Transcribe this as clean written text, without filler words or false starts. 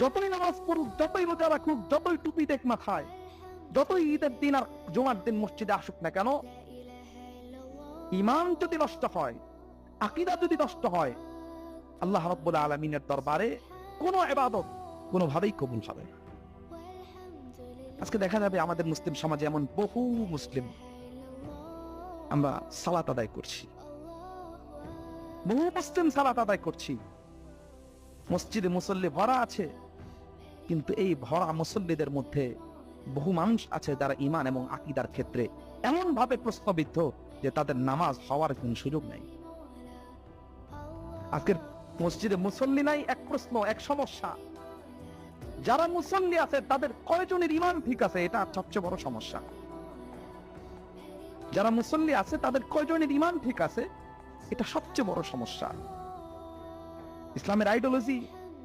যতই নামাজ পড়ুক, যতই রোজা রাখুক, যতই টুপি দেখ মাথায়, যতই ঈদের দিন আর জুমার দিন মসজিদে আসুক না কেন, ঈমান যদি নষ্ট হয়, আকীদা যদি নষ্ট হয়, আল্লাহ রাব্বুল আলামিনের দরবারে কোনো ইবাদত কোনোভাবেই কবুল হবে না। আজকে দেখা যাবে আমাদের মুসলিম সমাজে এমন বহু মুসলিম, আমরা সালাত আদায় করছি, বহু মুসলিম সালাত আদায় করছি, মসজিদে মুসল্লি ভরা আছে, কিন্তু এই ভরা মুসল্লিদের মধ্যে বহু মানুষ আছে যারা ঈমান এবং আকীদার ক্ষেত্রে এমন ভাবে প্রশ্নবিদ্ধ যে তাদের নামাজ হওয়ার কোনো সুযোগ নেই। আজকের মসজিদে মুসল্লি নাই, এক প্রশ্ন, এক সমস্যা। যারা মুসল্লি আছে তাদের কয়জনের ঈমান ঠিক আছে, এটা সবচেয়ে বড় সমস্যা। যারা মুসল্লি আছে তাদের কয়জনের ঈমান ঠিক আছে, এটা সবচেয়ে বড় সমস্যা। ইসলামের আইডিওলজি